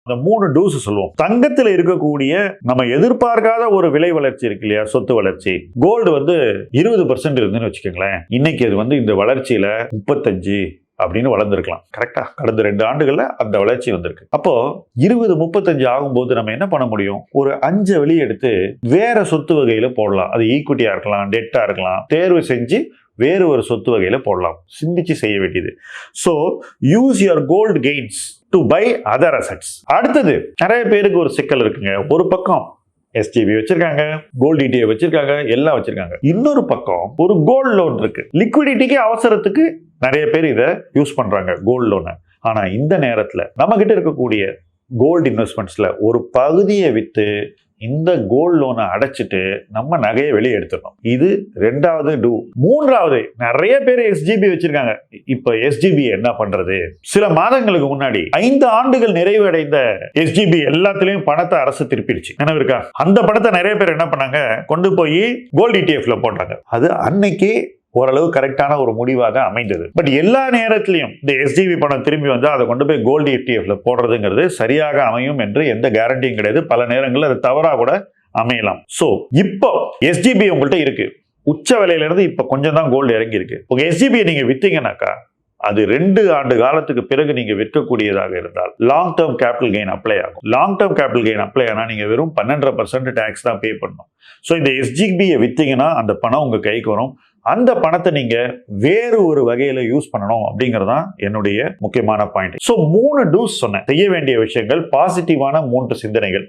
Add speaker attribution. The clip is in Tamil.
Speaker 1: அந்த 3 டூஸ் சொல்லுவோம். தங்கத்துல இருக்கக்கூடிய நம்ம எதிர்பார்க்காத ஒரு விலை வளர்ச்சி இருக்கு இல்லையா, சொத்து வளர்ச்சி. கோல்டு 20% இருந்துன்னு வச்சுக்கோங்களேன், இன்னைக்கு அது இந்த வளர்ச்சியில 35 அப்படின்னு வளர்ந்துருக்கலாம். கரெக்டா? கடந்த 2 ஆண்டுகள்ல அந்த வளர்ச்சி வந்திருக்கு. அப்போ 20-35 ஆகும்போது நம்ம என்ன பண்ண முடியும்? ஒரு 5 வெளியே எடுத்து வேற சொத்து வகையில போடலாம். அது ஈக்விட்டியா இருக்கலாம், டெட்டா இருக்கலாம். தேர்வு செஞ்சு வேறு ஒரு சொத்து வகையில போடலாம். சிந்திச்சு செய்ய வேண்டியது. So use your gold gains to buy other assets. அடுத்தது, நிறைய பேருக்கு ஒரு சிக்கல் இருக்குங்க. ஒரு பக்கம் எஸ்ஜிபி வச்சிருக்காங்க, கோல்ட் ETF வச்சிருக்காங்க, எல்லாம் வச்சிருக்காங்க. இன்னொரு பக்கம் ஒரு கோல்ட் லோன் இருக்கு. லிக்விடிட்டிக்கு அவசரத்துக்கு நிறைய பேர் இதை யூஸ் பண்றாங்க, கோல்ட் லோனை. ஆனா இந்த நேரத்துல நம்ம கிட்ட இருக்கக்கூடிய கோல்டு இன்வெஸ்ட்மெண்ட்ஸ்ல ஒரு பகுதியை வித்து இந்த கோல்ட் லோனை அடைச்சிட்டு நம்ம நகையை வெளியே எடுத்துடணும். இது 2வது டூ. 3வது, நிறைய பேர் எஸ்ஜிபி வச்சிருக்காங்க. இப்ப எஸ்ஜிபி என்ன பண்றது? சில மாதங்களுக்கு முன்னாடி 5 ஆண்டுகள் நிறைவடைந்த எஸ்ஜிபி எல்லாத்திலையும் பணத்தை அரசு திருப்பிடுச்சு. நினைவு இருக்கா? அந்த பணத்தை நிறைய பேர் என்ன பண்ணாங்க, கொண்டு போய் கோல்டு ETFல போட்டாங்க. அது அன்னைக்கு ஓரளவு கரெக்டான ஒரு முடிவாக அமைந்தது. பட் எல்லா நேரத்திலையும் இந்த எஸ்ஜிபி பணம் திரும்பி வந்து அதை கொண்டு போய் கோல்டு ETFல போடுறதுங்கிறது சரியாக அமையும் என்று எந்த கேரண்டியும் கிடையாது. பல நேரங்களில் அது தவறா கூட அமையலாம். சோ இப்போ எஸ்ஜிபி உங்கள்கிட்ட இருக்கு, உச்ச விலையில இருந்து இப்ப கொஞ்சம் தான் கோல்டு இறங்கி இருக்கு. உங்க எஸ்ஜிபி நீங்க வித்தீங்கன்னாக்கா அது 2 ஆண்டு காலத்துக்கு பிறகு நீங்க விற்கக்கூடியதாக இருந்தால் long term capital gain apply ஆகும். Long term capital gain apply ஆனா நீங்க வெறும் 12% டாக்ஸ் தான் பே பண்ணணும். சோ இந்த எஸ்ஜிபியை வித்தீங்கன்னா அந்த பணம் உங்க கைக்கு வரும். அந்த பணத்தை நீங்க வேறு ஒரு வகையில யூஸ் பண்ணணும் அப்படிங்கறதான் என்னுடைய முக்கியமான பாயிண்ட். சோ 3 டூஸ் சொன்னேன். செய்ய வேண்டிய விஷயங்கள், பாசிட்டிவான 3 சிந்தனைகள்.